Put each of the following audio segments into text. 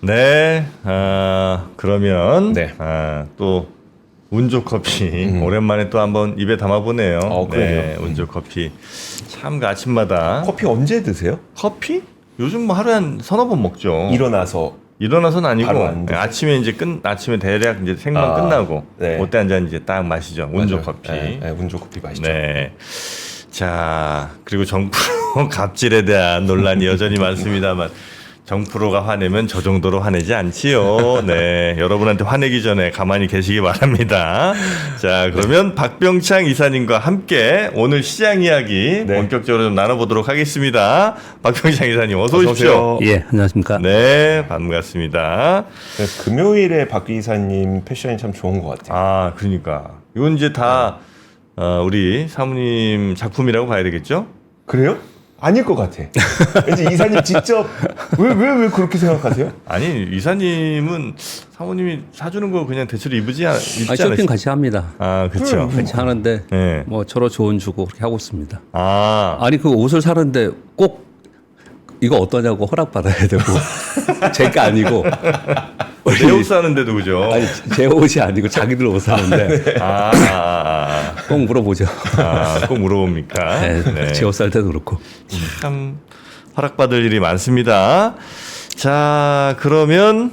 네, 그러면 네. 또 운조 커피 오랜만에 또 한번 입에 담아보네요. 네, 그럼요. 운조 커피 참 그 아침마다 커피 언제 드세요? 커피? 요즘 뭐 하루에 한 서너 번 먹죠. 일어나서는 아니고 바로 안 드세요? 아침에 이제 아침에 대략 이제 생방 끝나고 네. 그때 한 잔 이제 딱 마시죠. 운조 맞아요. 커피. 네, 운조 커피 맛있죠. 네. 자, 그리고 정프로 갑질에 대한 논란이 여전히 많습니다만 정프로가 화내면 저 정도로 화내지 않지요. 네, 여러분한테 화내기 전에 가만히 계시기 바랍니다. 자, 그러면 박병창 이사님과 함께 오늘 시장 이야기 네. 본격적으로 좀 나눠보도록 하겠습니다. 박병창 이사님 어서 오십시오. 예, 안녕하십니까. 네, 반갑습니다. 네, 금요일에 박 이사님 패션이 참 좋은 것 같아요. 그러니까 이건 이제 다 우리 사모님 작품이라고 봐야 되겠죠? 그래요? 아닐 것 같아. 왠지 이사님 직접 왜 그렇게 생각하세요? 아니 이사님은 사모님이 사주는 거 그냥 대체로 입지 쇼핑 않으세요? 같이 합니다. 그렇죠. 같이 하는데 네. 뭐 서로 좋은 주고 그렇게 하고 있습니다. 아니 아니 그 옷을 사는데 꼭 이거 어떠냐고 허락받아야 되고 제가 아니고 내 옷 사는데도 그죠? 아니 제 옷이 아니고 자기들 옷 사는데 꼭 물어보죠. 꼭 물어봅니까? 네, 제 옷 살 때도 그렇고. 참 허락받을 일이 많습니다. 자, 그러면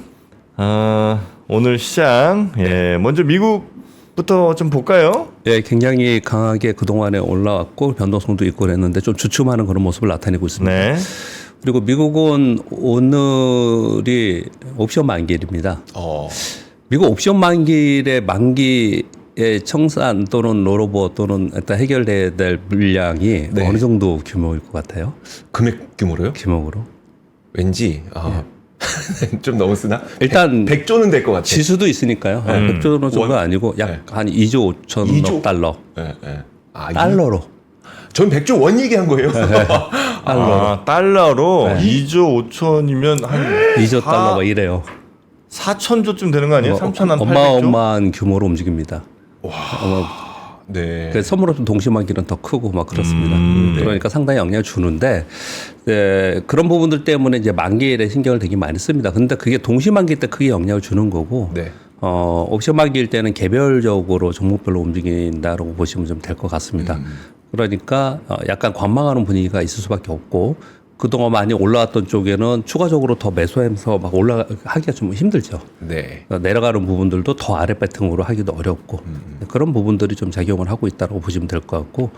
오늘 시장 먼저 미국부터 좀 볼까요? 예, 굉장히 강하게 그동안에 올라왔고 변동성도 있고 그랬는데 좀 주춤하는 그런 모습을 나타내고 있습니다. 네. 그리고 미국은 오늘이 옵션 만기일입니다. 미국 옵션 만기의 청산 또는 롤오버 또는 일단 해결돼야 될 물량이 네. 어느 정도 규모일 것 같아요? 금액 규모로요? 규모로. 왠지 좀 너무 쓰나? 일단 100조는 될 것 같아요. 지수도 있으니까요. 100조 정도 아니고 약 네. 한 2조 5천억 2조? 달러. 네, 네. 달러로. 전 100조 원 얘기한 거예요. 달러로 2조 5천이면 한 2조 달러가 이래요. 4천조쯤 되는 거 아니에요? 3,800조? 어마어마한 규모로 움직입니다. 네. 그 선물업종 동시만기는 더 크고 막 그렇습니다. 네. 그러니까 상당히 영향을 주는데 그런 부분들 때문에 이제 만기일에 신경을 되게 많이 씁니다. 근데 그게 동시만기 때 크게 영향을 주는 거고 네. 옵션 만기일 때는 개별적으로 종목별로 움직인다라고 보시면 좀 될 것 같습니다. 그러니까 약간 관망하는 분위기가 있을 수밖에 없고 그동안 많이 올라왔던 쪽에는 추가적으로 더 매수하면서 막 올라가기가 좀 힘들죠. 네. 내려가는 부분들도 더 아래 배팅으로 하기도 어렵고 그런 부분들이 좀 작용을 하고 있다고 보시면 될 것 같고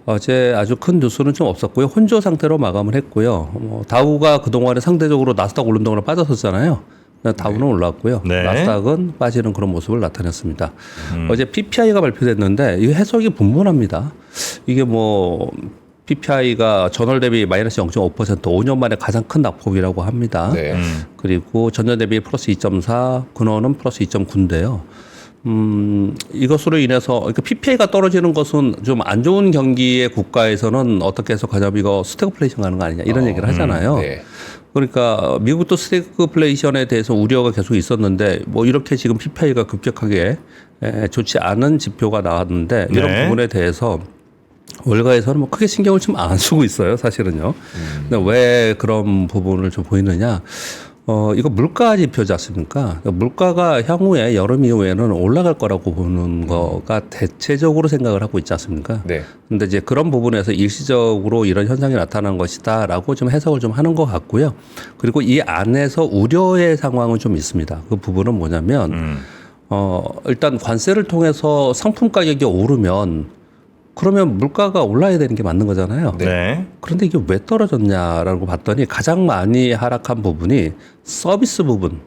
어제 아주 큰 뉴스는 좀 없었고요. 혼조 상태로 마감을 했고요. 다우가 그동안에 상대적으로 나스닥 오른 동안에 빠졌었잖아요. 다우는 올랐고요. 네. 나스닥은 빠지는 그런 모습을 나타냈습니다. 어제 PPI가 발표됐는데 이 해석이 분분합니다. 이게 뭐 PPI가 전월 대비 마이너스 0.5% 5년 만에 가장 큰 낙폭이라고 합니다. 네. 그리고 전년 대비 플러스 2.4, 근원은 플러스 2.9인데요. 이것으로 인해서 그러니까 PPI가 떨어지는 것은 좀 안 좋은 경기의 국가에서는 어떻게 해석하냐면 이거 스태그플레이션 가는 거 아니냐 이런 얘기를 하잖아요. 네. 그러니까 미국도 스태그플레이션에 대해서 우려가 계속 있었는데 뭐 이렇게 지금 PPI가 급격하게 좋지 않은 지표가 나왔는데 이런 네. 부분에 대해서 월가에서는 뭐 크게 신경을 좀 안 쓰고 있어요, 사실은요. 근데 왜 그런 부분을 좀 보이느냐? 이거 물가 지표지 않습니까? 물가가 향후에 여름 이후에는 올라갈 거라고 보는 거가 대체적으로 생각을 하고 있지 않습니까? 네. 근데 이제 그런 부분에서 일시적으로 이런 현상이 나타난 것이다라고 좀 해석을 좀 하는 것 같고요. 그리고 이 안에서 우려의 상황은 좀 있습니다. 그 부분은 뭐냐면, 일단 관세를 통해서 상품 가격이 오르면 그러면 물가가 올라야 되는 게 맞는 거잖아요. 네. 그런데 이게 왜 떨어졌냐라고 봤더니 가장 많이 하락한 부분이 서비스 부분이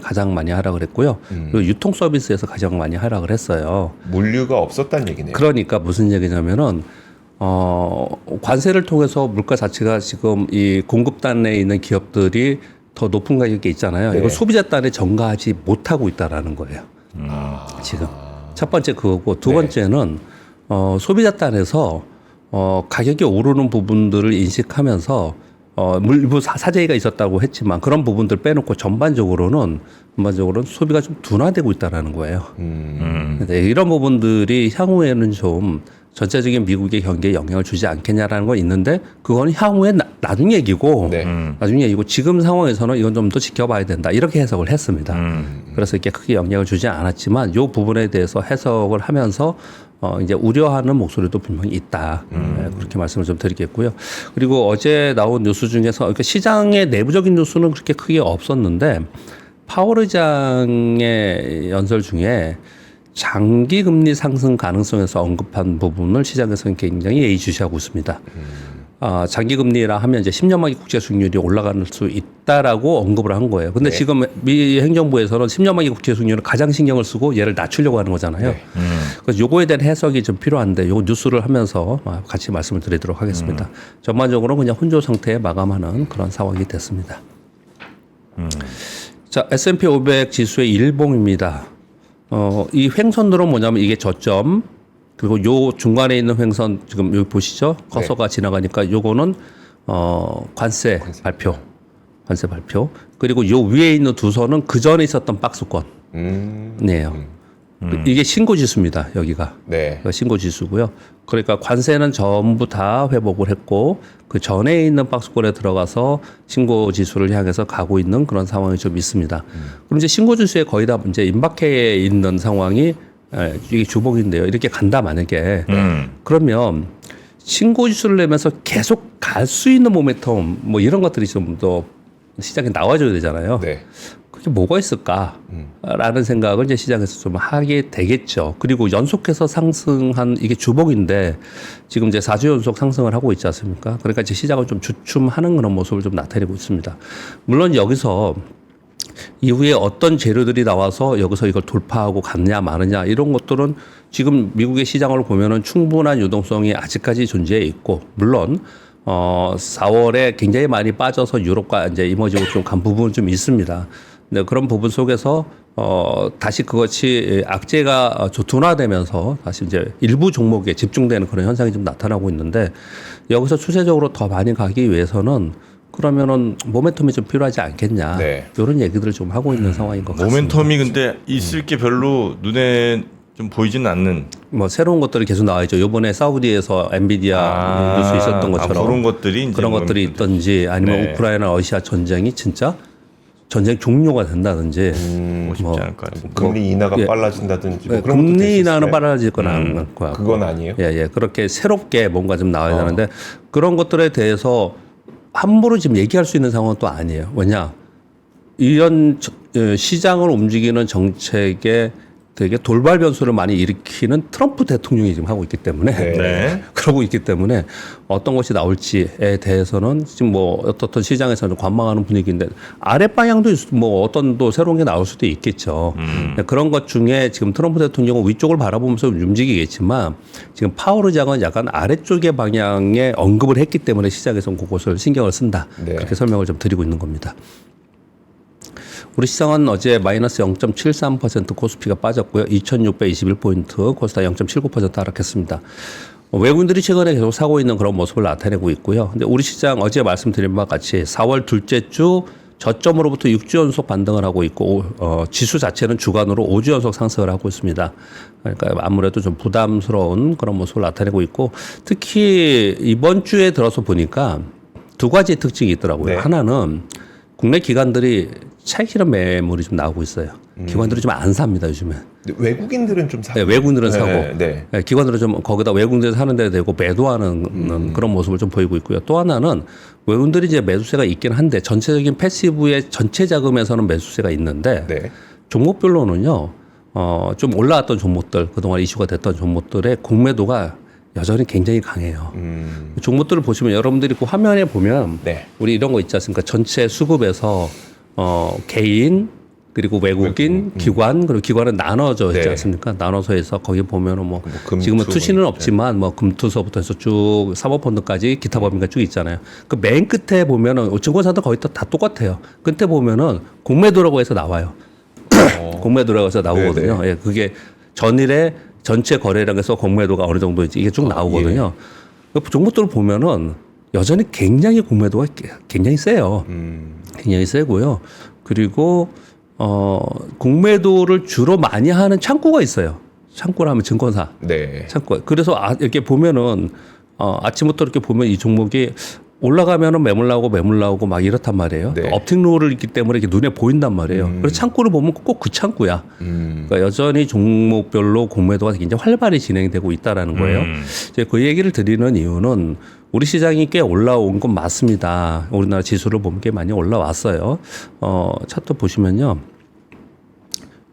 가장 많이 하락을 했고요. 그리고 유통 서비스에서 가장 많이 하락을 했어요. 물류가 없었다는 얘기네요. 그러니까 무슨 얘기냐면은 관세를 통해서 물가 자체가 지금 이 공급단에 있는 기업들이 더 높은 가격에 있잖아요. 네. 이거 소비자단에 전가하지 못하고 있다라는 거예요. 지금 첫 번째 그거고 두 번째는 소비자단에서 가격이 오르는 부분들을 인식하면서 일부 사재기가 있었다고 했지만 그런 부분들 빼놓고 전반적으로는 소비가 좀 둔화되고 있다라는 거예요. 네, 이런 부분들이 향후에는 좀 전체적인 미국의 경기에 영향을 주지 않겠냐라는 건 있는데 그건 향후에 나중 얘기고 네. 나중 얘기고 지금 상황에서는 이건 좀 더 지켜봐야 된다 이렇게 해석을 했습니다. 그래서 이렇게 크게 영향을 주지 않았지만 이 부분에 대해서 해석을 하면서 이제 우려하는 목소리도 분명히 있다. 네, 그렇게 말씀을 좀 드리겠고요. 그리고 어제 나온 뉴스 중에서 그러니까 시장의 내부적인 뉴스는 그렇게 크게 없었는데 파월 의장의 연설 중에 장기 금리 상승 가능성에서 언급한 부분을 시장에서는 굉장히 예의주시하고 있습니다. 장기 금리라 하면 이제 10년 만기 국채 수익률이 올라갈 수 있다라고 언급을 한 거예요. 근데 네. 지금 미 행정부에서는 10년 만기 국채 수익률을 가장 신경을 쓰고 얘를 낮추려고 하는 거잖아요. 네. 그래서 요거에 대한 해석이 좀 필요한데 요 뉴스를 하면서 같이 말씀을 드리도록 하겠습니다. 전반적으로 그냥 혼조 상태에 마감하는 그런 상황이 됐습니다. 자, S&P 500 지수의 일봉입니다. 이 횡선들은 뭐냐면 이게 저점 그리고 요 중간에 있는 횡선 지금 여기 보시죠? 커서가 지나가니까 요거는 관세 발표. 그리고 요 위에 있는 두 선은 그 전에 있었던 박스권. 네요. 이게 신고 지수입니다. 여기가. 네. 신고 지수고요. 그러니까 관세는 전부 다 회복을 했고 그 전에 있는 박스권에 들어가서 신고 지수를 향해서 가고 있는 그런 상황이 좀 있습니다. 그럼 이제 신고 지수에 거의 다 이제 임박해 있는 상황이 이게 주봉인데요. 이렇게 간다 만약에 그러면 신고 지수를 내면서 계속 갈 수 있는 모멘텀 뭐 이런 것들이 좀 더 시장에 나와줘야 되잖아요. 네. 그게 뭐가 있을까라는 생각을 이제 시장에서 좀 하게 되겠죠. 그리고 연속해서 상승한 이게 주봉인데 지금 이제 4주 연속 상승을 하고 있지 않습니까? 그러니까 이제 시장을 좀 주춤하는 그런 모습을 좀 나타내고 있습니다. 물론 여기서 이후에 어떤 재료들이 나와서 여기서 이걸 돌파하고 갔냐 마느냐 이런 것들은 지금 미국의 시장을 보면은 충분한 유동성이 아직까지 존재해 있고 물론 4월에 굉장히 많이 빠져서 유럽과 이제 이머징 좀 간 부분은 좀 있습니다. 네, 그런 부분 속에서 다시 그것이 악재가 둔화되면서 다시 이제 일부 종목에 집중되는 그런 현상이 좀 나타나고 있는데 여기서 추세적으로 더 많이 가기 위해서는 그러면은 모멘텀이 좀 필요하지 않겠냐 네. 이런 얘기들을 좀 하고 있는 상황인 것 같습니다. 모멘텀이 근데 있을 게 별로 눈에 좀 보이지는 않는. 뭐 새로운 것들이 계속 나와있죠. 이번에 사우디에서 엔비디아 뉴스 있었던 것처럼 그런 것들이 이제 그런 것들이 있던지 아니면 네. 우크라이나 러시아 전쟁이 진짜 전쟁 종료가 된다든지 쉽지 않을 것 같은데. 금리 인하가 빨라진다든지 뭐 그런 것도 금리 될수 인하는 있어요. 빨라질 건 않을 거야. 그건 아니에요. 예. 그렇게 새롭게 뭔가 좀 나와야 되는데 그런 것들에 대해서 함부로 지금 얘기할 수 있는 상황은 또 아니에요. 왜냐? 이런 시장을 움직이는 정책에 되게 돌발 변수를 많이 일으키는 트럼프 대통령이 지금 하고 있기 때문에 네. 그러고 있기 때문에 어떤 것이 나올지에 대해서는 지금 뭐 어떻든 시장에서는 관망하는 분위기인데 아랫 방향도 뭐 어떤 또 새로운 게 나올 수도 있겠죠. 그런 것 중에 지금 트럼프 대통령은 위쪽을 바라보면서 움직이겠지만 지금 파월 의장은 약간 아래쪽의 방향에 언급을 했기 때문에 시장에서는 그것을 신경을 쓴다. 네. 그렇게 설명을 좀 드리고 있는 겁니다. 우리 시장은 어제 마이너스 0.73% 코스피가 빠졌고요. 2621포인트, 코스닥 0.79% 하락했습니다. 외국인들이 최근에 계속 사고 있는 그런 모습을 나타내고 있고요. 근데 우리 시장 어제 말씀드린 바와 같이 4월 둘째 주 저점으로부터 6주 연속 반등을 하고 있고 지수 자체는 주간으로 5주 연속 상승을 하고 있습니다. 그러니까 아무래도 좀 부담스러운 그런 모습을 나타내고 있고 특히 이번 주에 들어서 보니까 두 가지 특징이 있더라고요. 네. 하나는 국내 기관들이 차익 실현 매물이 좀 나오고 있어요. 기관들이 좀 안 삽니다, 요즘에. 근데 외국인들은 좀 사고. 네, 외국인들은 네, 사고. 네. 네, 기관들은 좀 거기다 외국인들에서 하는 데 대고 매도하는 그런 모습을 좀 보이고 있고요. 또 하나는 외국인들이 이제 매수세가 있긴 한데 전체적인 패시브의 전체 자금에서는 매수세가 있는데 네. 종목별로는요, 좀 올라왔던 종목들, 그동안 이슈가 됐던 종목들의 공매도가 여전히 굉장히 강해요. 종목들을 보시면 여러분들이 그 화면에 보면 네. 우리 이런 거 있지 않습니까? 전체 수급에서 개인 그리고 외국인 기관 그리고 기관은 나눠져 있지 네. 않습니까? 나눠서 해서 거기 보면은 뭐 금투 지금은 투시는 뭐 없지만 뭐 금투서부터 해서 쭉 사모펀드까지 기타 법인가 쭉 있잖아요. 그 맨 끝에 보면은 증권사도 거의 다 똑같아요. 끝에 보면은 공매도라고 해서 나와요. 공매도라고 해서 나오거든요. 예, 그게 전일에 전체 거래량에서 공매도가 어느 정도인지 이게 쭉 나오거든요. 그 종목들을 보면은 여전히 굉장히 공매도가 굉장히 세요. 굉장히 세고요. 그리고 공매도를 주로 많이 하는 창구가 있어요. 창구라 하면 증권사. 네. 창구. 그래서 이렇게 보면은 아침부터 이렇게 보면 이 종목이 올라가면은 매물 나오고 막 이렇단 말이에요. 네. 업팅 룰을 있기 때문에 이렇게 눈에 보인단 말이에요. 그래서 창구를 보면 꼭 그 창구야. 그러니까 여전히 종목별로 공매도가 굉장히 활발히 진행되고 있다라는 거예요. 이제 그 얘기를 드리는 이유는 우리 시장이 꽤 올라온 건 맞습니다. 우리나라 지수를 보면 꽤 많이 올라왔어요. 차트 보시면요.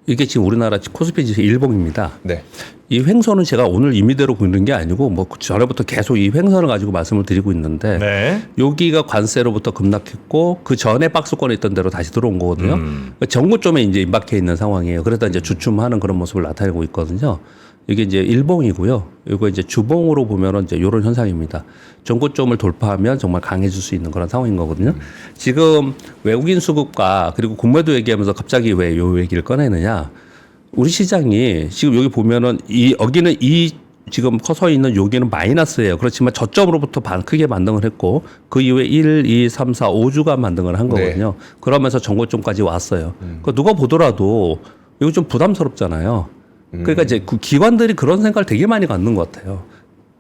이게 지금 우리나라 코스피 지수 일봉입니다. 네. 이 횡선은 제가 오늘 임의대로 그리는 게 아니고 뭐 전에부터 계속 이 횡선을 가지고 말씀을 드리고 있는데 네. 여기가 관세로부터 급락했고 그 전에 박스권에 있던 대로 다시 들어온 거거든요. 그러니까 정고점에 이제 임박해 있는 상황이에요. 그래서 이제 주춤하는 그런 모습을 나타내고 있거든요. 이게 이제 일봉이고요. 이거 이제 주봉으로 보면은 이제 이런 현상입니다. 정고점을 돌파하면 정말 강해질 수 있는 그런 상황인 거거든요. 지금 외국인 수급과 그리고 공매도 얘기하면서 갑자기 왜 요 얘기를 꺼내느냐? 우리 시장이 지금 여기 보면은 여기는 지금 커서 있는 여기는 마이너스예요. 그렇지만 저점으로부터 크게 반등을 했고 그 이후에 1, 2, 3, 4, 5주간 반등을 한 거거든요. 그러면서 정고점까지 왔어요. 그러니까 누가 보더라도 이거 좀 부담스럽잖아요. 그러니까 이제 그 기관들이 그런 생각을 되게 많이 갖는 것 같아요.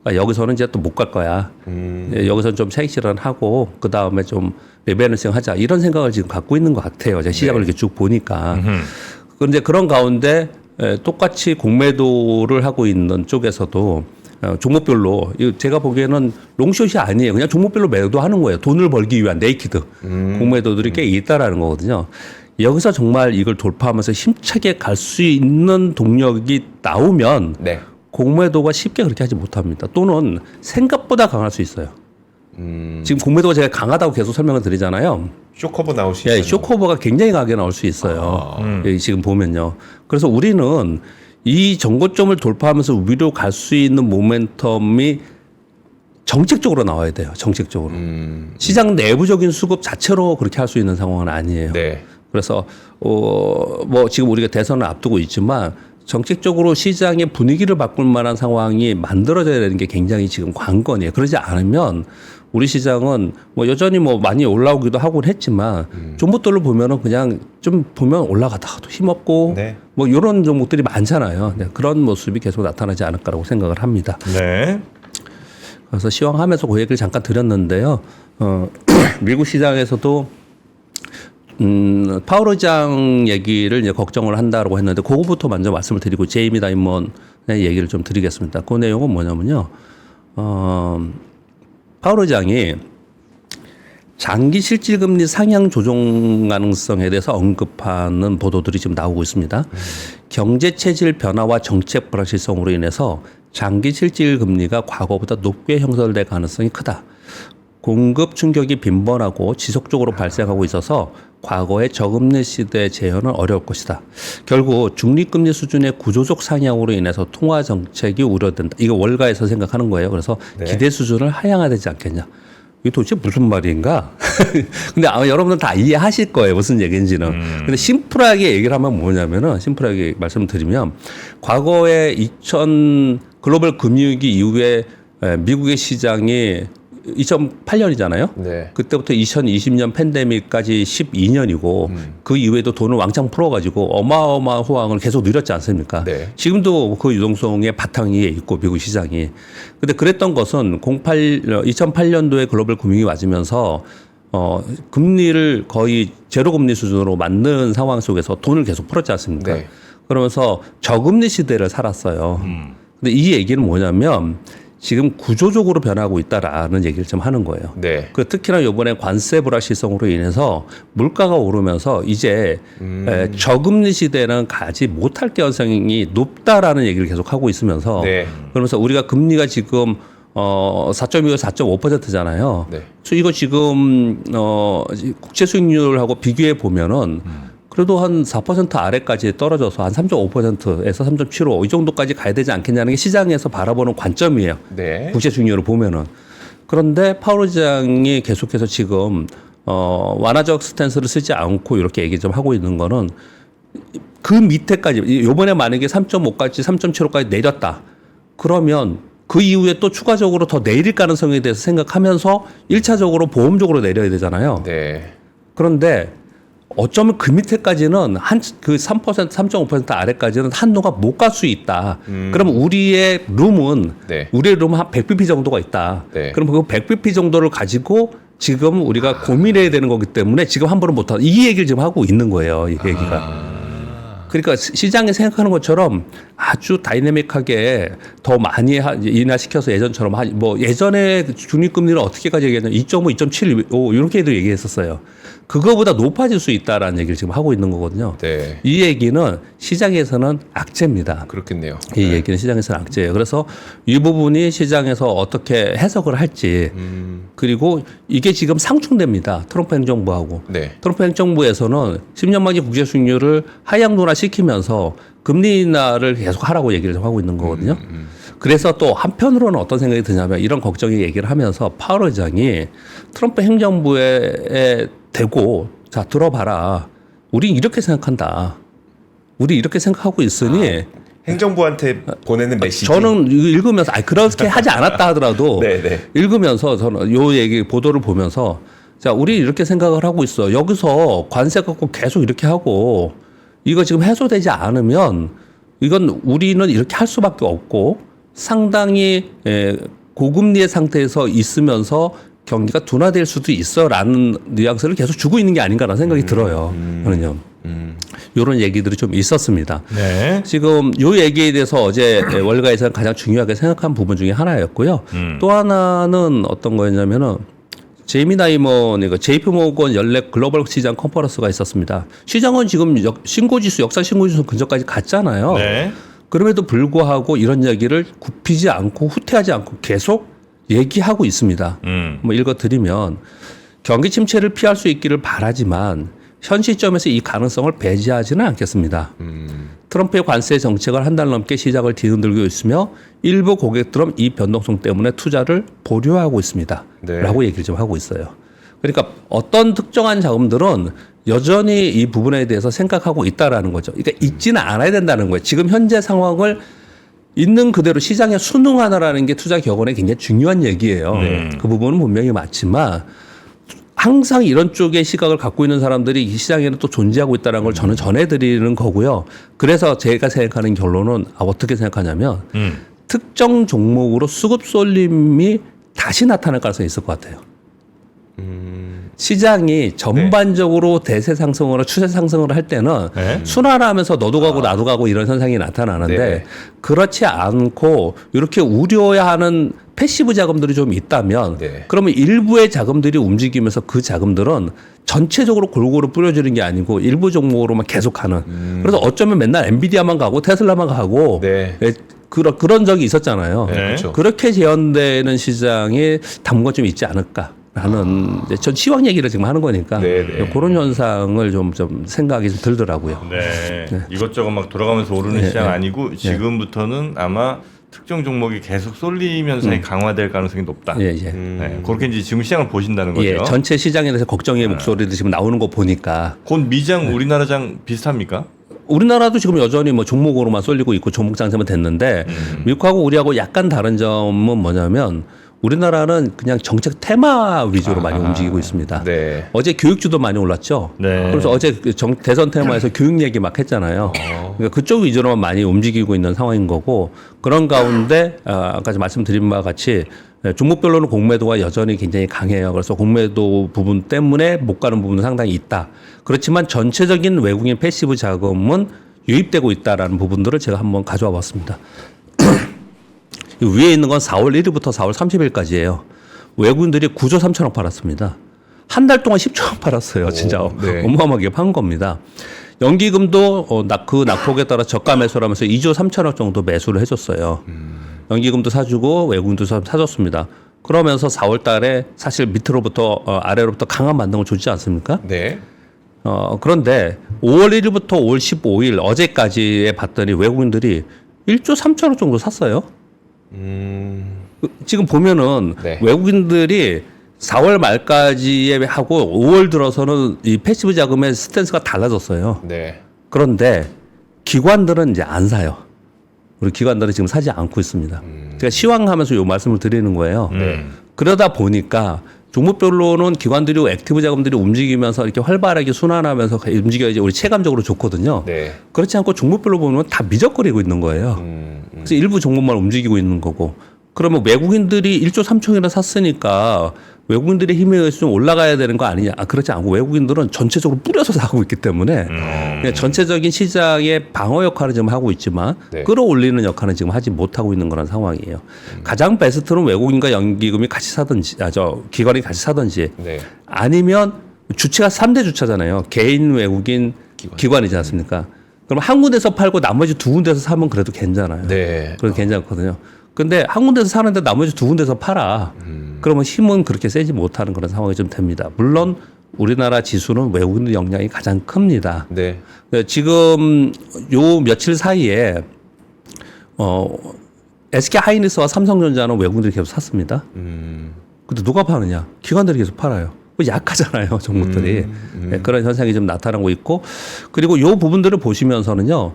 그러니까 여기서는 이제 또 못 갈 거야. 여기서는 좀 차익 실현하고 그 다음에 좀 리밸런싱 하자 이런 생각을 지금 갖고 있는 것 같아요. 제가 시장을 이렇게 쭉 보니까. 그런데 그런 가운데 똑같이 공매도를 하고 있는 쪽에서도 종목별로 제가 보기에는 롱숏이 아니에요. 그냥 종목별로 매도하는 거예요. 돈을 벌기 위한 네이키드 공매도들이 꽤 있다라는 거거든요. 여기서 정말 이걸 돌파하면서 힘차게 갈 수 있는 동력이 나오면 네. 공매도가 쉽게 그렇게 하지 못합니다. 또는 생각보다 강할 수 있어요. 지금 공매도가 제가 강하다고 계속 설명을 드리잖아요. 쇼커버 나올 수 예, 있어요. 쇼커버가 굉장히 강하게 나올 수 있어요. 예, 지금 보면요. 그래서 우리는 이 정고점을 돌파하면서 위로 갈 수 있는 모멘텀이 정책적으로 나와야 돼요. 정책적으로. 시장 내부적인 수급 자체로 그렇게 할 수 있는 상황은 아니에요. 네. 그래서 뭐 지금 우리가 대선을 앞두고 있지만 정책적으로 시장의 분위기를 바꿀 만한 상황이 만들어져야 되는 게 굉장히 지금 관건이에요. 그러지 않으면 우리 시장은 뭐 여전히 뭐 많이 올라오기도 하곤 했지만 종목들로 보면은 그냥 좀 보면 올라가다가 또 힘없고 네. 뭐 이런 종목들이 많잖아요. 네, 그런 모습이 계속 나타나지 않을까라고 생각을 합니다. 네. 그래서 시황하면서 그 얘기를 잠깐 드렸는데요. 미국 시장에서도 파월 의장 얘기를 이제 걱정을 한다고 했는데 그거부터 먼저 말씀을 드리고 제이미 다이먼의 얘기를 좀 드리겠습니다. 그 내용은 뭐냐면요. 파월 의장이 장기 실질금리 상향 조정 가능성에 대해서 언급하는 보도들이 지금 나오고 있습니다. 경제 체질 변화와 정책 불확실성으로 인해서 장기 실질금리가 과거보다 높게 형성될 가능성이 크다. 공급 충격이 빈번하고 지속적으로 발생하고 있어서 과거의 저금리 시대 재현은 어려울 것이다. 결국 중립금리 수준의 구조적 상향으로 인해서 통화 정책이 우려된다. 이거 월가에서 생각하는 거예요. 그래서 네. 기대 수준을 하향화되지 않겠냐. 이게 도대체 무슨 말인가? 근데 아마 여러분들 다 이해하실 거예요. 무슨 얘기인지는. 근데 심플하게 얘기를 하면 뭐냐면은 심플하게 말씀드리면 과거에 2000 글로벌 금융위기 이후에 미국의 시장이 2008년이잖아요. 네. 그때부터 2020년 팬데믹까지 12년이고 그 이후에도 돈을 왕창 풀어가지고 어마어마한 호황을 계속 누렸지 않습니까? 네. 지금도 그 유동성의 바탕 위에 있고 미국 시장이. 근데 그랬던 것은 2008년도에 글로벌 금융이 맞으면서 금리를 거의 제로 금리 수준으로 만든 상황 속에서 돈을 계속 풀었지 않습니까? 네. 그러면서 저금리 시대를 살았어요. 근데 이 얘기는 뭐냐면 지금 구조적으로 변하고 있다라는 얘기를 좀 하는 거예요. 네. 그 특히나 이번에 관세 불확실성으로 인해서 물가가 오르면서 이제 저금리 시대는 가지 못할 가능성이 높다라는 얘기를 계속 하고 있으면서 네. 그러면서 우리가 금리가 지금 4.25에서 4.5%잖아요. 네. 그래서 이거 지금 국채 수익률하고 비교해 보면은 그래도 한 4% 아래까지 떨어져서 한 3.5%에서 3.75 이 정도까지 가야 되지 않겠냐는 게 시장에서 바라보는 관점이에요. 네. 국채 수익률을 보면은. 그런데 파월 의장이 계속해서 지금 완화적 스탠스를 쓰지 않고 이렇게 얘기 좀 하고 있는 거는 그 밑에까지 이번에 만약에 3.5까지 3.75까지 내렸다. 그러면 그 이후에 또 추가적으로 더 내릴 가능성에 대해서 생각하면서 1차적으로 보험적으로 내려야 되잖아요. 네. 그런데 어쩌면 그 밑에까지는 한 그 3%, 3.5% 아래까지는 한도가 못 갈 수 있다. 그러면 우리의 룸은 네. 우리의 룸은 한 100bp 정도가 있다. 네. 그럼 그 100bp 정도를 가지고 지금 우리가 고민해야 되는 거기 때문에 지금 함부로 못하다. 이 얘기를 지금 하고 있는 거예요. 이 얘기가. 그러니까 시장이 생각하는 것처럼 아주 다이내믹하게 더 많이 인하시켜서 예전처럼 뭐 예전에 중립금리를 어떻게 가지고 얘기했냐면 2.5, 2.75 이렇게도 얘기했었어요. 그거보다 높아질 수 있다라는 얘기를 지금 하고 있는 거거든요. 네. 이 얘기는 시장에서는 악재입니다. 그렇겠네요. 이 얘기는 시장에서는 악재예요. 그래서 이 부분이 시장에서 어떻게 해석을 할지 그리고 이게 지금 상충됩니다. 트럼프 행정부하고. 네. 트럼프 행정부에서는 10년 만기 국제 수익률을 하향 시키면서 금리 인하를 계속 하라고 얘기를 하고 있는 거거든요. 그래서 또 한편으로는 어떤 생각이 드냐면 이런 걱정이 얘기를 하면서 파월 의장이 트럼프 행정부에 대고 자 들어봐라. 우리 이렇게 생각한다. 우리 이렇게 생각하고 있으니 행정부한테 보내는 메시지. 저는 이거 읽으면서 그렇게 하지 않았다 하더라도 네. 읽으면서 저는 요 얘기 보도를 보면서 자 우리 이렇게 생각을 하고 있어. 여기서 관세 갖고 계속 이렇게 하고 이거 지금 해소되지 않으면 이건 우리는 이렇게 할 수밖에 없고 상당히 고금리의 상태에서 있으면서 경기가 둔화될 수도 있어라는 뉘앙스를 계속 주고 있는 게 아닌가라는 생각이 들어요. 저는요. 이런 얘기들이 좀 있었습니다. 네. 지금 요 얘기에 대해서 어제 월가에서 가장 중요하게 생각한 부분 중에 하나였고요. 또 하나는 어떤 거였냐면은 제이미 다이먼 JP 모건 연례 글로벌 시장 컨퍼런스가 있었습니다. 시장은 지금 신고지수 역사 신고지수 근처까지 갔잖아요. 네. 그럼에도 불구하고 이런 얘기를 굽히지 않고 후퇴하지 않고 계속 얘기하고 있습니다. 뭐 읽어드리면 경기 침체를 피할 수 있기를 바라지만 현 시점에서 이 가능성을 배제하지는 않겠습니다. 트럼프의 관세 정책을 한 달 넘게 시장을 뒤흔들고 있으며 일부 고객들은 이 변동성 때문에 투자를 보류하고 있습니다. 네. 라고 얘기를 좀 하고 있어요. 그러니까 어떤 특정한 자금들은 여전히 이 부분에 대해서 생각하고 있다라는 거죠. 그러니까 잊지는 않아야 된다는 거예요. 지금 현재 상황을 있는 그대로 시장에 순응하느라는 게 투자 격언에 굉장히 중요한 얘기예요. 그 부분은 분명히 맞지만 항상 이런 쪽의 시각을 갖고 있는 사람들이 이 시장에는 또 존재하고 있다는 걸 저는 전해드리는 거고요. 그래서 제가 생각하는 결론은 어떻게 생각하냐면 특정 종목으로 수급 쏠림이 다시 나타날 가능성이 있을 것 같아요. 시장이 전반적으로 대세 상승으로 추세 상승을 할 때는 네. 순환하면서 너도 가고 나도 가고 이런 현상이 나타나는데 네. 그렇지 않고 이렇게 우려야 하는 패시브 자금들이 좀 있다면 네. 그러면 일부의 자금들이 움직이면서 그 자금들은 전체적으로 골고루 뿌려지는 게 아니고 일부 종목으로만 계속하는 그래서 어쩌면 맨날 엔비디아만 가고 테슬라만 가고 네. 그런 적이 있었잖아요. 네, 그렇죠. 그렇게 재현되는 시장에 담궈 좀 있지 않을까. 라는 전 시황 얘기를 지금 하는 거니까 네네. 그런 현상을 좀 생각이 좀 들더라고요. 네. 이것저것 막 돌아가면서 오르는 네, 시장 네. 아니고 지금부터는 아마 특정 종목이 계속 쏠리면서 강화될 가능성이 높다. 예, 예. 네. 그렇게 이제 지금 시장을 보신다는 거죠. 예, 전체 시장에 대해서 걱정의 목소리도 지금 나오는 거 보니까 곧 미장 우리나라장 비슷합니까? 우리나라도 지금 여전히 뭐 종목으로만 쏠리고 있고 종목 장세만 됐는데 미국하고 우리하고 약간 다른 점은 뭐냐면 우리나라는 그냥 정책 테마 위주로 많이 움직이고 있습니다. 네. 어제 교육주도 많이 올랐죠. 네. 그래서 어제 대선 테마에서 교육 얘기 막 했잖아요. 그러니까 그쪽 위주로만 많이 움직이고 있는 상황인 거고 그런 가운데 아까 말씀드린 바와 같이 종목별로는 공매도가 여전히 굉장히 강해요. 그래서 공매도 부분 때문에 못 가는 부분은 상당히 있다. 그렇지만 전체적인 외국인 패시브 자금은 유입되고 있다라는 부분들을 제가 한번 가져와 봤습니다. 위에 있는 건 4월 1일부터 4월 30일까지예요. 외국인들이 9조 3천억 팔았습니다. 한 달 동안 10조억 팔았어요. 진짜 네. 어마어마하게 판 겁니다. 연기금도 그 낙폭에 따라 저가 매수를 하면서 2조 3천억 정도 매수를 해줬어요. 연기금도 사주고 외국인도 사줬습니다. 그러면서 4월 달에 사실 밑으로부터 아래로부터 강한 반등을 줬지 않습니까? 네. 그런데 5월 1일부터 5월 15일 어제까지에 봤더니 외국인들이 1조 3천억 정도 샀어요. 지금 보면은 네. 외국인들이 4월 말까지에 하고 5월 들어서는 이 패시브 자금의 스탠스가 달라졌어요. 네. 그런데 기관들은 이제 안 사요. 우리 기관들은 지금 사지 않고 있습니다. 제가 시황하면서 요 말씀을 드리는 거예요. 그러다 보니까 종목별로는 기관들이 액티브 자금들이 움직이면서 이렇게 활발하게 순환하면서 움직여야지 우리 체감적으로 좋거든요. 네. 그렇지 않고 종목별로 보면 다 미적거리고 있는 거예요. 그래서 일부 종목만 움직이고 있는 거고. 그러면 외국인들이 1조 3천이나 샀으니까 외국인들의 힘에 의해서 좀 올라가야 되는 거 아니냐. 그렇지 않고 외국인들은 전체적으로 뿌려서 사고 있기 때문에 그냥 전체적인 시장의 방어 역할을 지금 하고 있지만 네. 끌어올리는 역할은 지금 하지 못하고 있는 그런 상황이에요. 가장 베스트는 외국인과 연기금이 같이 사든지, 기관이 같이 사든지 네. 아니면 주체가 3대 주차잖아요. 개인 외국인 기관이지 않습니까? 그럼 한 군데서 팔고 나머지 두 군데서 사면 그래도 괜찮아요. 네. 그래도 괜찮거든요. 근데 한 군데서 사는데 나머지 두 군데서 팔아. 그러면 힘은 그렇게 세지 못하는 그런 상황이 좀 됩니다. 물론 우리나라 지수는 외국인 영향이 가장 큽니다. 네. 지금 요 며칠 사이에 SK 하이닉스와 삼성전자는 외국인들이 계속 샀습니다. 근데 누가 파느냐? 기관들이 계속 팔아요. 약하잖아요, 종목들이. 네, 그런 현상이 좀 나타나고 있고, 그리고 요 부분들을 보시면서는요,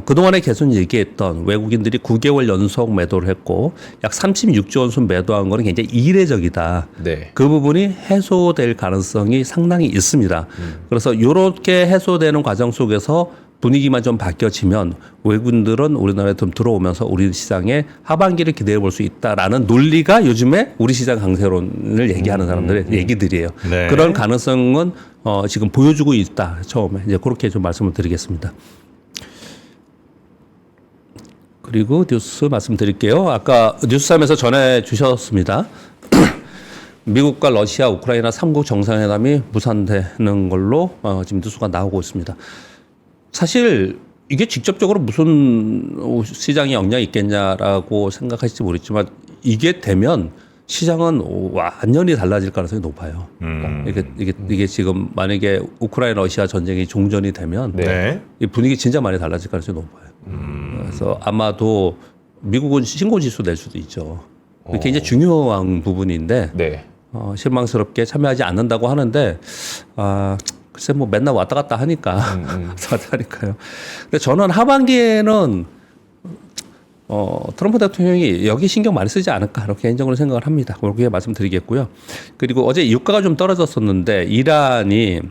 그동안에 계속 얘기했던 외국인들이 9개월 연속 매도를 했고, 약 36조 원 순 매도한 거는 굉장히 이례적이다. 네. 그 부분이 해소될 가능성이 상당히 있습니다. 그래서 이렇게 해소되는 과정 속에서 분위기만 좀 바뀌어지면 외국인들은 우리나라에 좀 들어오면서 우리 시장의 하반기를 기대해 볼 수 있다라는 논리가 요즘에 우리 시장 강세론을 얘기하는 사람들의 얘기들이에요. 네. 그런 가능성은 지금 보여주고 있다. 처음에 이제 그렇게 좀 말씀을 드리겠습니다. 그리고 뉴스 말씀드릴게요. 아까 뉴스3에서 전해 주셨습니다. 미국과 러시아, 우크라이나 3국 정상회담이 무산되는 걸로 지금 뉴스가 나오고 있습니다. 사실 이게 직접적으로 무슨 시장에 영향이 있겠냐라고 생각하실지 모르겠지만 이게 되면 시장은 완전히 달라질 가능성이 높아요. 이게 지금 만약에 우크라이나 러시아 전쟁이 종전이 되면 네. 이 분위기 진짜 많이 달라질 가능성이 높아요. 그래서 아마도 미국은 신고 지수 낼 수도 있죠. 이게 굉장히 중요한 부분인데 네. 실망스럽게 참여하지 않는다고 하는데 글쎄 뭐 맨날 왔다 갔다 하니까 왔다 갔다 하니까요. 근데 저는 하반기에는 트럼프 대통령이 여기 신경 많이 쓰지 않을까 이렇게 개인적으로 생각을 합니다. 그렇게 말씀드리겠고요. 그리고 어제 유가가 좀 떨어졌었는데 이란이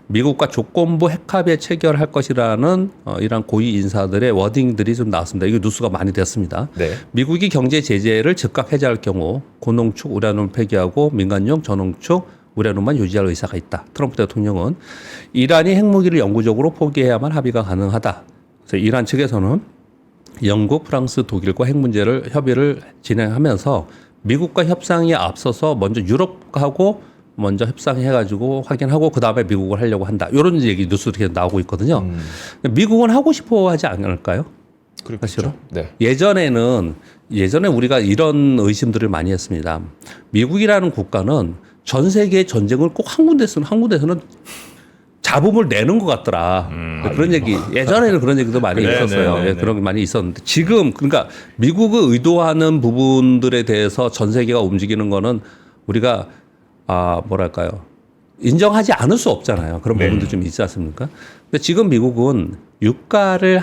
미국과 조건부 핵합의에 체결할 것이라는 이란 고위 인사들의 워딩들이 좀 나왔습니다. 이거 뉴스가 많이 됐습니다. 네. 미국이 경제 제재를 즉각 해제할 경우 고농축 우라늄을 폐기하고 민간용 저농축 우라늄만 유지할 의사가 있다. 트럼프 대통령은 이란이 핵무기를 영구적으로 포기해야만 합의가 가능하다. 그래서 이란 측에서는 영국, 프랑스, 독일과 핵 문제를 협의를 진행하면서 미국과 협상이 앞서서 먼저 유럽하고 먼저 협상해가지고 확인하고 그 다음에 미국을 하려고 한다. 이런 얘기 뉴스들이 계속 나오고 있거든요. 미국은 하고 싶어 하지 않을까요? 사실은. 네. 예전에 우리가 이런 의심들을 많이 했습니다. 미국이라는 국가는 전 세계의 전쟁을 꼭 한 군데서는 잡음을 내는 것 같더라. 그런 얘기 예전에는 그런 얘기도 많이 있었어요. 예, 그런 게 많이 있었는데 지금 그러니까 미국이 의도하는 부분들에 대해서 전 세계가 움직이는 거는 우리가 뭐랄까요 인정하지 않을 수 없잖아요. 그런 부분도 좀 있지 않습니까? 근데 지금 미국은 유가를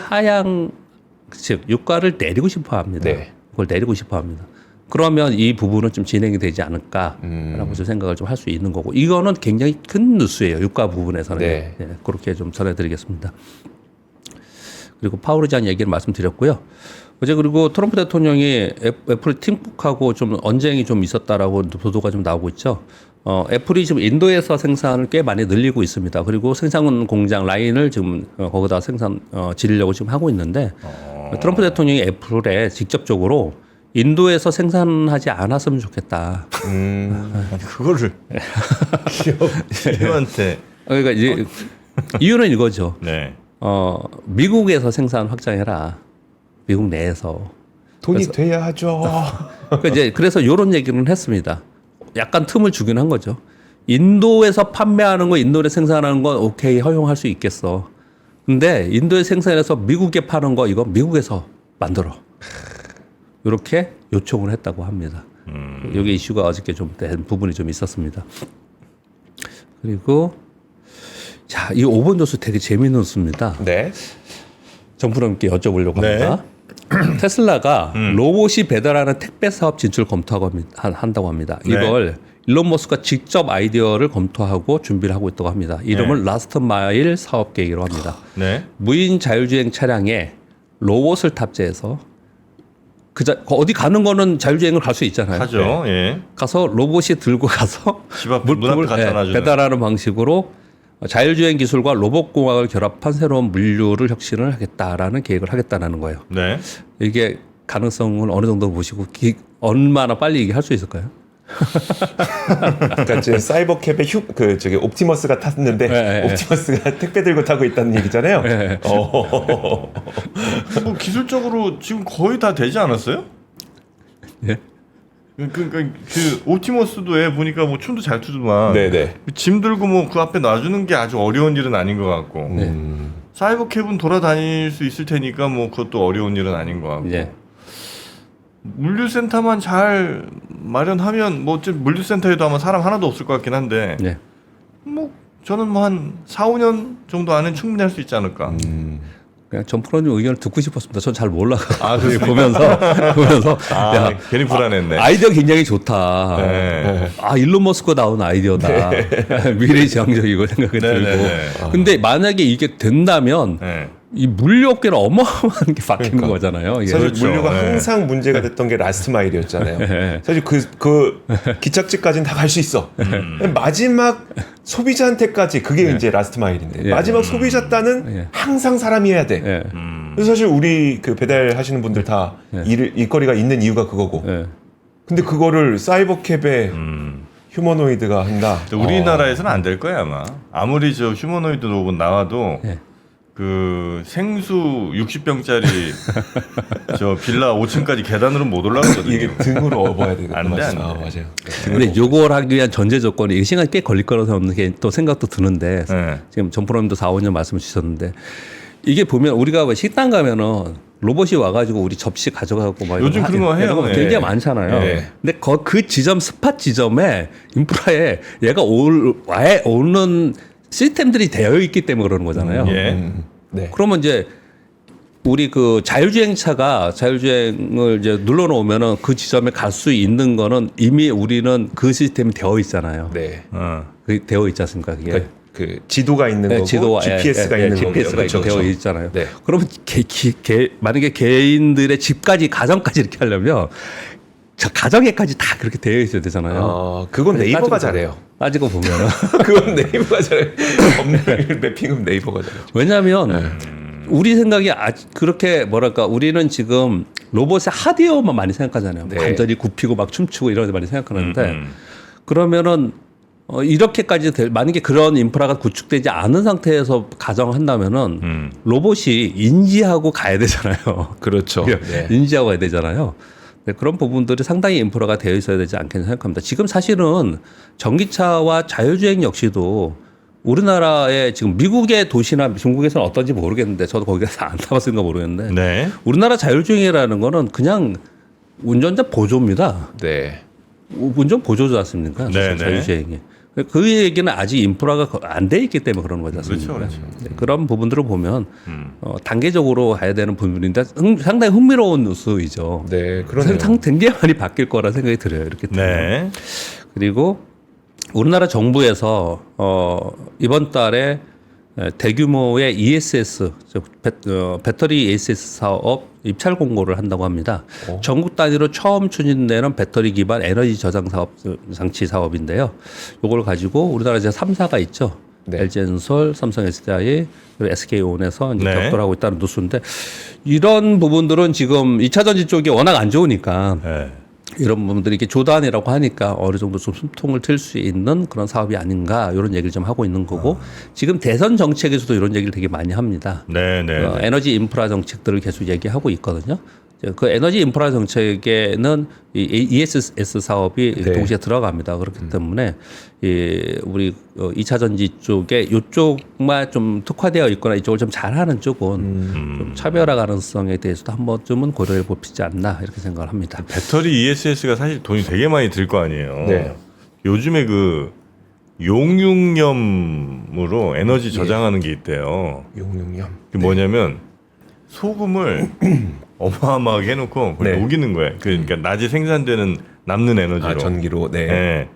유가를 내리고 싶어합니다. 네. 그걸 내리고 싶어합니다. 그러면 이 부분은 좀 진행이 되지 않을까라고 좀 생각을 좀 할 수 있는 거고 이거는 굉장히 큰 뉴스예요. 유가 부분에서는 네. 예, 그렇게 좀 전해드리겠습니다. 그리고 파월에 대한 얘기를 말씀드렸고요. 어제 그리고 트럼프 대통령이 애플 팀쿡하고 좀 언쟁이 좀 있었다라고 보도가 좀 나오고 있죠. 애플이 지금 인도에서 생산을 꽤 많이 늘리고 있습니다. 그리고 생산 공장 라인을 지금 거기다 지르려고 지금 하고 있는데 트럼프 대통령이 애플에 직접적으로 인도에서 생산하지 않았으면 좋겠다. 아니 그거를 기업한테 그러니까 이제 이유는 이거죠. 네. 미국에서 생산 확장해라. 미국 내에서. 돈이 돼야 하죠. 그래서 이런 얘기는 했습니다. 약간 틈을 주긴 한 거죠. 인도에서 판매하는 거, 인도에 생산하는 건 오케이 허용할 수 있겠어. 근데 인도에 생산해서 미국에 파는 거 이거 미국에서 만들어. 이렇게 요청을 했다고 합니다. 여기 이슈가 어저께 좀 된 부분이 좀 있었습니다. 그리고 자, 이 5번 뉴스 되게 재미있는 뉴스입니다. 네. 정프로님께 여쭤보려고 네. 합니다. 테슬라가 로봇이 배달하는 택배 사업 진출 검토하고 한다고 합니다. 이걸 일론 머스크가 직접 아이디어를 검토하고 준비를 하고 있다고 합니다. 이름을 라스트 마일 사업 계획이라고 합니다. 네. 무인 자율주행 차량에 로봇을 탑재해서 어디 가는 거는 자율주행을 갈 수 있잖아요. 하죠. 예. 가서 로봇이 들고 가서 집 앞 문 앞에 갖다 놔주는. 배달하는 방식으로 자율주행 기술과 로봇공학을 결합한 새로운 물류를 혁신을 하겠다라는 계획을 하겠다는 거예요. 네. 이게 가능성을 어느 정도 보시고 얼마나 빨리 이게 할 수 있을까요? 그러니까 이제 사이버캡에 저기 옵티머스가 탔는데 네, 옵티머스가 택배 들고 타고 있다는 얘기잖아요. 네. 뭐 기술적으로 지금 거의 다 되지 않았어요? 예. 그 옵티머스도 애 보니까 뭐 춤도 잘 추지만 네네. 짐 들고 뭐 그 앞에 놔주는 게 아주 어려운 일은 아닌 것 같고 네. 사이버캡은 돌아다닐 수 있을 테니까 뭐 그것도 어려운 일은 아닌 것 같고 예. 물류센터만 잘 마련하면 뭐 어쨌든 물류센터에도 아마 사람 하나도 없을 것 같긴 한데 예. 뭐 저는 뭐 한 4, 5년 정도 안에 충분히 할 수 있지 않을까. 그냥 전 프로님 의견을 듣고 싶었습니다. 전 잘 몰라가지고 아, 그렇습니까? 보면서 아, 야, 괜히 불안했네. 아이디어 굉장히 좋다. 네. 아 일론 머스크 나온 아이디어다. 미래지향적이고 생각이 네, 들고. 네, 네. 근데 만약에 이게 된다면 네. 이 물류업계는 어마어마한 게 바뀌는 그러니까. 거잖아요. 이게. 사실 그렇죠. 물류가 네. 항상 문제가 됐던 게 라스트 마일이었잖아요. 네. 사실 그 기착지까지는 다 갈 수 있어. 마지막 소비자한테까지 그게 이제 라스트 마일인데 예. 마지막 소비자 따는 예. 항상 사람이 해야 돼. 예. 그래서 사실 우리 그 배달하시는 분들 다 일거리가 있는 이유가 그거고. 예. 근데 그거를 사이버캡에 휴머노이드가 한다. 근데 우리나라에서는 안 될 거야 아마. 아무리 저 휴머노이드 로봇 나와도 예. 그 생수 60병짜리 저 빌라 5층까지 계단으로 못 올라가거든요. 이게 등으로 업어야 되거든요. 안 돼, 안 돼. 맞아요. 근데 요걸 하기 위한 전제 조건이 이 시간이 꽤 걸릴 거라서 또 생각도 드는데 네. 지금 전 프로님도 4, 5년 말씀을 주셨는데 이게 보면 우리가 왜 식당 가면은 로봇이 와가지고 우리 접시 가져가고 막 요즘 이런 그런 거 해요. 이런 거 예. 굉장히 많잖아요. 예. 근데 그 지점 스팟 지점에 인프라에 얘가 오는 시스템들이 되어 있기 때문에 그러는 거잖아요. 예. 네. 그러면 이제 우리 그 자율주행차가 자율주행을 이제 눌러놓으면은 그 지점에 갈 수 있는 거는 이미 우리는 그 시스템이 되어 있잖아요. 네. 그 되어 있지 않습니까? 그게. 그러니까 그 지도가 있는 거고 GPS가 있는 거고 GPS가 되어 있잖아요. 네. 그러면 만약에 개인들의 집까지 가정까지 이렇게 하려면 저 가정에까지 다 그렇게 되어 있어야 되잖아요. 그건 네이버가 따지고 잘해요. 따지고 보면은 그건 네이버가 잘해. 법률 매핑은 네이버가 잘해. 왜냐하면 우리 생각이 그렇게 뭐랄까 우리는 지금 로봇의 하드웨어만 많이 생각하잖아요. 네. 관절이 굽히고 막 춤추고 이런 데 많이 생각하는데 그러면은 이렇게까지 만약에 그런 인프라가 구축되지 않은 상태에서 가정한다면은 로봇이 인지하고 가야 되잖아요. 그렇죠. 네. 인지하고 가야 되잖아요. 네, 그런 부분들이 상당히 인프라가 되어 있어야 되지 않겠나 생각합니다. 지금 사실은 전기차와 자율주행 역시도 우리나라의 지금 미국의 도시나 중국에서는 어떤지 모르겠는데 저도 거기 가서 안 타봤으니까 모르겠는데 네. 우리나라 자율주행이라는 거는 그냥 운전자 보조입니다. 네. 운전 보조지 않습니까? 네, 자율주행이. 그 얘기는 아직 인프라가 안 돼 있기 때문에 그런 거지 않습니까? 그렇죠. 네, 그런 부분들을 보면 단계적으로 가야 되는 부분인데 상당히 흥미로운 뉴스이죠. 네, 그러네요. 굉장히 많이 바뀔 거라 생각이 들어요. 이렇게 되면. 네. 그리고 우리나라 정부에서 이번 달에 대규모의 ESS 배터리 ESS 사업 입찰 공고를 한다고 합니다. 전국 단위로 처음 추진되는 배터리 기반 에너지 저장 사업 장치 사업인데요. 요걸 가지고 우리나라 이제 3사가 있죠. 네. LG엔솔, 삼성 SDI, 그리고 SK온에서 이제 네. 격돌하고 있다는 뉴스인데 이런 부분들은 지금 2차 전지 쪽이 워낙 안 좋으니까 네. 이런 부분들이 이렇게 조단이라고 하니까 어느 정도 좀 숨통을 틀 수 있는 그런 사업이 아닌가 이런 얘기를 좀 하고 있는 거고 지금 대선 정책에서도 이런 얘기를 되게 많이 합니다. 네. 네. 에너지 인프라 정책들을 계속 얘기하고 있거든요. 그 에너지 인프라 정책에는 이 ESS 사업이 네. 동시에 들어갑니다. 그렇기 때문에 우리 2차 전지 쪽에 이쪽만 좀 특화되어 있거나 이쪽을 좀 잘하는 쪽은 좀 차별화 가능성에 대해서도 한 번쯤은 고려해 보시지 않나 이렇게 생각을 합니다. 배터리 ESS가 사실 돈이 되게 많이 들 거 아니에요. 네. 요즘에 그 용융염으로 에너지 저장하는 게 있대요. 용융염. 그게 뭐냐면 소금을 어마어마하게 해놓고 그걸 네. 녹이는 거예요. 그러니까 낮에 생산되는 남는 에너지로. 전기로. 네. 네.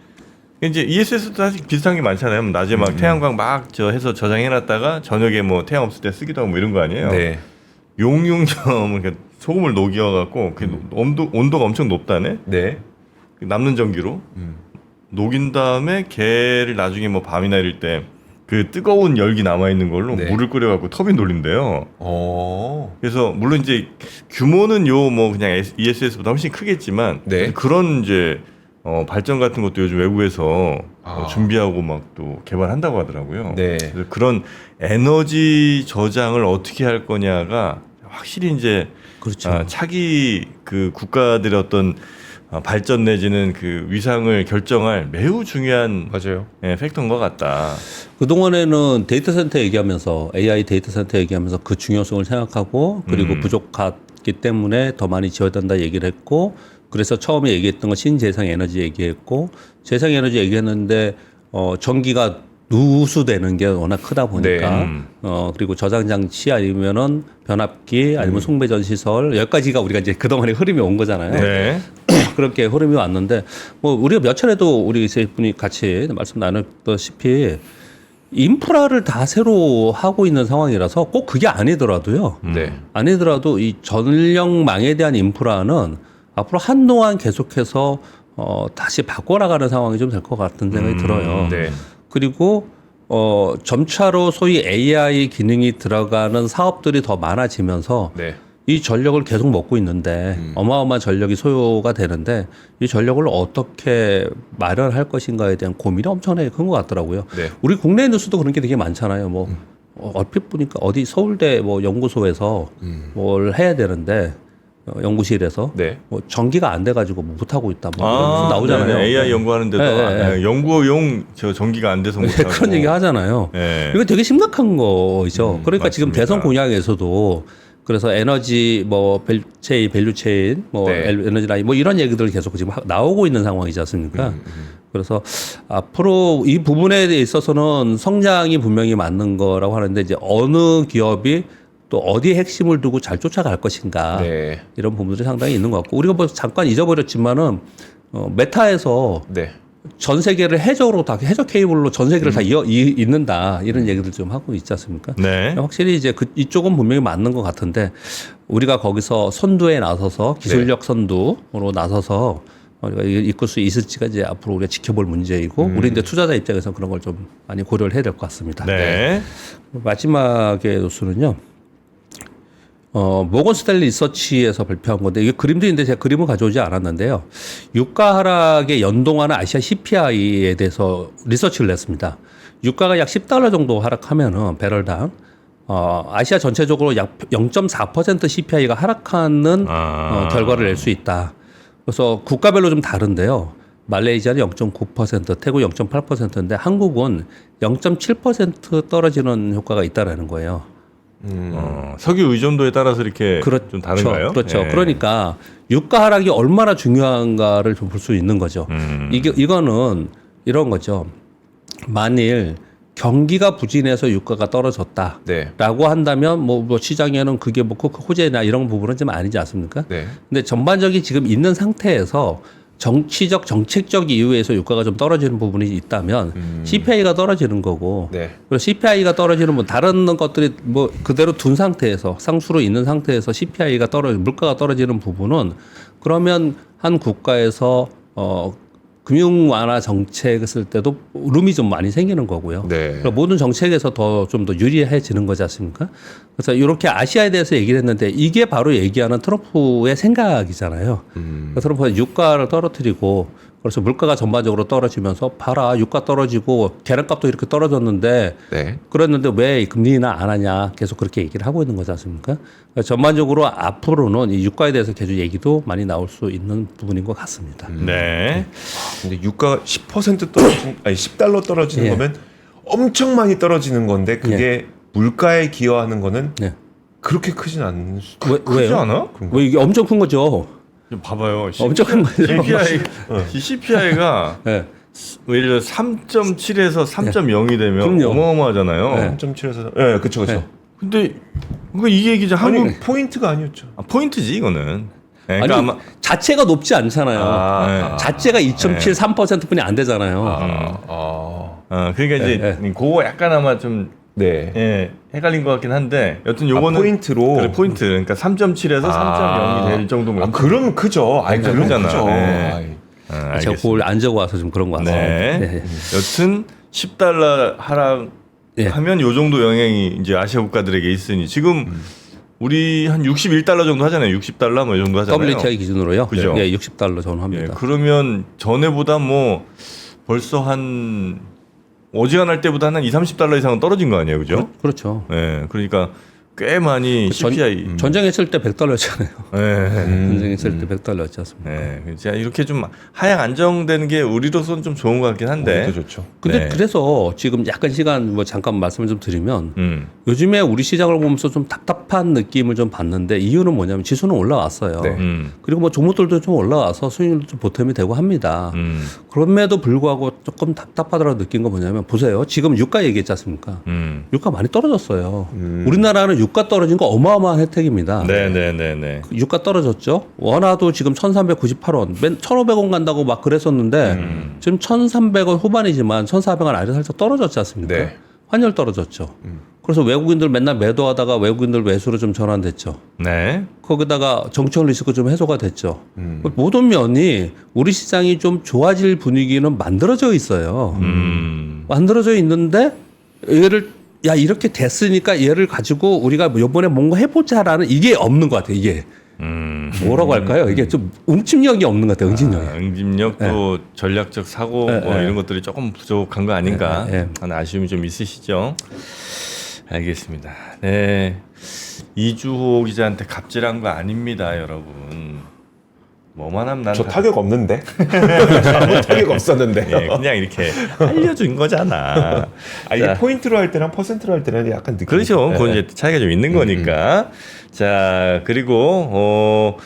이제 ESS도 사실 비슷한 게 많잖아요. 낮에 막 태양광 막 저 해서 저장해놨다가 저녁에 뭐 태양 없을 때 쓰기도 하고 뭐 이런 거 아니에요. 네. 용융점 그러니까 소금을 녹여갖고 그 온도가 엄청 높다네. 네. 남는 전기로 녹인 다음에 걔를 나중에 뭐 밤이나 이럴 때 그 뜨거운 열기 남아 있는 걸로 네. 물을 끓여갖고 터빈 돌린대요. 어. 그래서 물론 이제 규모는 요 뭐 그냥 ESS보다 훨씬 크겠지만 네. 그런 이제 발전 같은 것도 요즘 외국에서 아. 준비하고 막 또 개발한다고 하더라고요. 네. 그래서 그런 에너지 저장을 어떻게 할 거냐가 확실히 이제 그렇죠. 차기 그 국가들의 어떤 발전 내지는 그 위상을 결정할 매우 중요한 맞아요. 팩터인 것 같다. 그동안에는 데이터 센터 얘기하면서 AI 데이터 센터 얘기하면서 그 중요성을 생각하고 그리고 부족했기 때문에 더 많이 지어야 된다 얘기를 했고 그래서 처음에 얘기했던 거 신재생 에너지 얘기했고 재생 에너지 얘기했는데 전기가 누수되는 게 워낙 크다 보니까 네. 그리고 저장 장치 아니면은 변압기 아니면 송배전 시설 여기까지가 우리가 이제 그동안의 흐름이 온 거잖아요. 네. 그렇게 흐름이 왔는데 뭐 우리가 몇 차례도 우리 세 분이 같이 말씀 나눴다시피 인프라를 다 새로 하고 있는 상황이라서 꼭 그게 아니더라도요. 네. 아니더라도 이 전력망에 대한 인프라는 앞으로 한동안 계속해서 다시 바꿔나가는 상황이 좀 될 것 같은 생각이 들어요. 네. 그리고 점차로 소위 AI 기능이 들어가는 사업들이 더 많아지면서 네. 이 전력을 계속 먹고 있는데 어마어마한 전력이 소요가 되는데 이 전력을 어떻게 마련할 것인가에 대한 고민이 엄청나게 큰 것 같더라고요. 네. 우리 국내 뉴스도 그런 게 되게 많잖아요. 뭐 얼핏 보니까 어디 서울대 뭐 연구소에서 뭘 해야 되는데 연구실에서 네. 뭐 전기가 안 돼가지고 뭐 못하고 있다 뭐 이런 뉴스 나오잖아요. 네, AI 연구하는데도 네. 연구용 저 전기가 안 돼서 못하고 그런 얘기 하잖아요. 네. 이거 되게 심각한 거죠. 그러니까 지금 맞습니다. 대선 공약에서도 그래서 에너지 뭐 밸류체인 뭐 네. 에너지 라인 뭐 이런 얘기들 계속 지금 나오고 있는 상황이지 않습니까? 그래서 앞으로 이 부분에 있어서는 성장이 분명히 맞는 거라고 하는데 이제 어느 기업이 또 어디에 핵심을 두고 잘 쫓아갈 것인가 네. 이런 부분들이 상당히 있는 것 같고 우리가 뭐 잠깐 잊어버렸지만은 메타에서 네. 전 세계를 해저로 다 해저 케이블로 전 세계를 다 잇는다 이런 얘기들 좀 하고 있지 않습니까? 네. 확실히 이제 이쪽은 분명히 맞는 것 같은데 우리가 거기서 선두에 나서서 기술력 선두로 나서서 우리가 이끌 수 있을지가 이제 앞으로 우리가 지켜볼 문제이고 우리 이제 투자자 입장에서 그런 걸 좀 많이 고려를 해야 될 것 같습니다. 네. 마지막의 뉴스는요. 모건 스탠리 리서치에서 발표한 건데 이게 그림도 있는데 제가 그림을 가져오지 않았는데요. 유가 하락에 연동하는 아시아 CPI에 대해서 리서치를 냈습니다. 유가가 약 $10 정도 하락하면은 배럴당 아시아 전체적으로 약 0.4% CPI가 하락하는 결과를 낼 수 있다. 그래서 국가별로 좀 다른데요. 말레이시아는 0.9%, 태국 0.8%인데 한국은 0.7% 떨어지는 효과가 있다라는 거예요. 석유 의존도에 따라서 이렇게 좀 다른가요? 그렇죠. 네. 그러니까 유가 하락이 얼마나 중요한가를 좀 볼 수 있는 거죠. 이거는 이런 거죠. 만일 경기가 부진해서 유가가 떨어졌다라고 네. 한다면 뭐 시장에는 그게 뭐 호재나 이런 부분은 좀 아니지 않습니까? 네. 근데 전반적인 지금 있는 상태에서 정치적 정책적 이유에서 유가가 좀 떨어지는 부분이 있다면 CPI가 떨어지는 거고 네. 그리고 CPI가 떨어지는 뭐 다른 것들이 뭐 그대로 둔 상태에서 상수로 있는 상태에서 CPI가 물가가 떨어지는 부분은 그러면 한 국가에서 금융 완화 정책을 쓸 때도 룸이 좀 많이 생기는 거고요. 네. 그러니까 모든 정책에서 좀 더 유리해지는 거지 않습니까? 그래서 이렇게 아시아에 대해서 얘기를 했는데 이게 바로 얘기하는 트럼프의 생각이잖아요. 그러니까 트럼프가 유가를 떨어뜨리고 그래서 물가가 전반적으로 떨어지면서 봐라 유가 떨어지고 계란값도 이렇게 떨어졌는데 네. 그랬는데 왜 금리 인하 안 하냐 계속 그렇게 얘기를 하고 있는 거지 않습니까? 그러니까 전반적으로 앞으로는 이 유가에 대해서 계속 얘기도 많이 나올 수 있는 부분인 것 같습니다. 네. 근데 유가가 10% 떨어진 아니 $10 떨어지는 예. 거면 엄청 많이 떨어지는 건데 그게 물가에 기여하는 거는 네. 그렇게 크진 않은 수. 크지 왜요? 않아? 왜 이게 엄청 큰 거죠? 좀 봐봐요. 엄청 큰 거죠. 이 CPI가 네. 예를 들어 3.7에서 3.0이 되면 그럼요. 어마어마하잖아요. 네. 3.7에서 예, 그렇죠. 네. 근데 이 얘기죠. 아니 한국 포인트가 아니었죠. 포인트지 이거는. 네, 아니 그러니까 아마 자체가 높지 않잖아요. 자체가 2.7, 3%뿐이 안 되잖아요. 그러니까 이제 그거 약간 아마 좀 네. 예, 헷갈린 것 같긴 한데 여튼 요거는 포인트로. 그래, 포인트. 그러니까 3.7에서 3.0이 될 정도면 그러면 크죠. 아니, 그럼 크잖아. 크죠. 네. 아이. 제가 알겠습니다. 그걸 안 적어와서 좀 그런 것 같습니다. 네. 여튼 10달러 하락하면 요 정도 영향이 이제 아시아 국가들에게 있으니 지금 우리 한 61달러 정도 하잖아요. 60달러 뭐 이 정도 하잖아요. WTI 기준으로요. 그죠? 예, 60달러 저는 예, 합니다. 그러면 전에보다 뭐 벌써 한 어지간할 때보다 한 20-30달러 이상은 떨어진 거 아니에요, 그죠? 그렇죠. 예, 그러니까 꽤 많이 CPI. 전쟁했을 때 100달러였잖아요. 예, 전쟁했을 때 100달러였지 않습니까? 예, 진짜 이렇게 좀 하향 안정되는 게 우리로서는 좀 좋은 것 같긴 한데. 더 좋죠. 근데 네. 그래서 지금 약간 시간 뭐 잠깐 말씀을 좀 드리면 요즘에 우리 시장을 보면서 좀 답답한 느낌을 좀 받는데 이유는 뭐냐면 지수는 올라왔어요. 네. 그리고 뭐 종목들도 좀 올라와서 수익률도 좀 보탬이 되고 합니다. 그럼에도 불구하고 조금 답답하다고 느낀 거 뭐냐면 보세요. 지금 유가 얘기했지 않습니까? 유가 많이 떨어졌어요. 우리나라는 유가 떨어진 거 어마어마한 혜택입니다. 네네네네. 유가 떨어졌죠. 원화도 지금 1,398원, 1,500원 간다고 막 그랬었는데 지금 1,300원 후반이지만 1,400원 아래 살짝 떨어졌지 않습니까? 네. 환율 떨어졌죠. 그래서 외국인들 맨날 매도하다가 외국인들 매수로 좀 전환됐죠. 네. 거기다가 정책 리스크 좀 해소가 됐죠. 모든 면이 우리 시장이 좀 좋아질 분위기는 만들어져 있어요. 만들어져 있는데 얘를 야 이렇게 됐으니까 얘를 가지고 우리가 이번에 뭔가 해보자라는 이게 없는 것 같아요. 이게 뭐라고 할까요? 이게 좀 응집력이 없는 것 같아요. 응집력이. 응집력 또 전략적 사고 뭐 이런 것들이 조금 부족한 거 아닌가 하는 아쉬움이 좀 있으시죠? 알겠습니다. 네. 이주호 기자한테 갑질한 거 아닙니다, 여러분. 뭐만 하면 저 타격 없는데? 아무 타격 없었는데. 예, 그냥 이렇게 알려준 거잖아. 이게 자, 포인트로 할 때랑 퍼센트로 할 때랑 약간 느낌이. 그렇죠. 그건 이제 차이가 좀 있는 거니까. 자, 그리고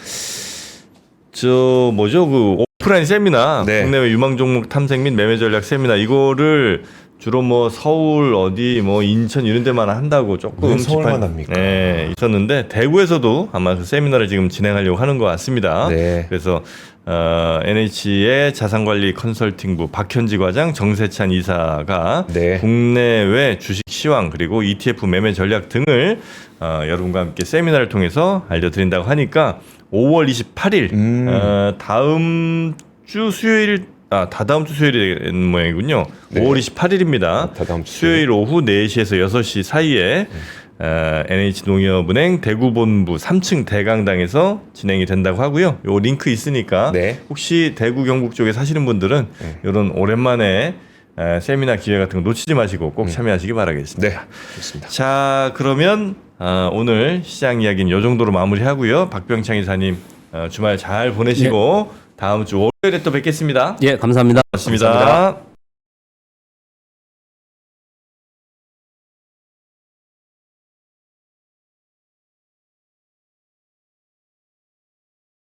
저 뭐죠? 그 오프라인 세미나, 네. 국내외 유망 종목 탐색 및 매매 전략 세미나 이거를 주로 뭐 서울 어디 뭐 인천 이런 데만 한다고 조금 왜 서울만 비판- 합니까? 네, 있었는데 대구에서도 아마 그 세미나를 지금 진행하려고 하는 것 같습니다. 네. 그래서 NH의 자산관리 컨설팅부 박현지 과장, 정세찬 이사가 네. 국내외 주식 시황 그리고 ETF 매매 전략 등을 여러분과 함께 세미나를 통해서 알려드린다고 하니까 5월 28일 다음 주 수요일 다다음 주 수요일이 되는 모양이군요. 네. 5월 28일입니다. 다다음 주 수요일 오후 4시에서 6시 사이에 NH농협은행 대구본부 3층 대강당에서 진행이 된다고 하고요. 요 링크 있으니까 네. 혹시 대구 경북 쪽에 사시는 분들은 이런 오랜만에 세미나 기회 같은 거 놓치지 마시고 꼭 참여하시기 바라겠습니다. 네. 좋습니다. 자, 그러면 오늘 시장 이야기는 이 정도로 마무리하고요. 박병창 이사님 주말 잘 보내시고 다음 주 월요일에 또 뵙겠습니다. 예, 감사합니다. 고맙습니다.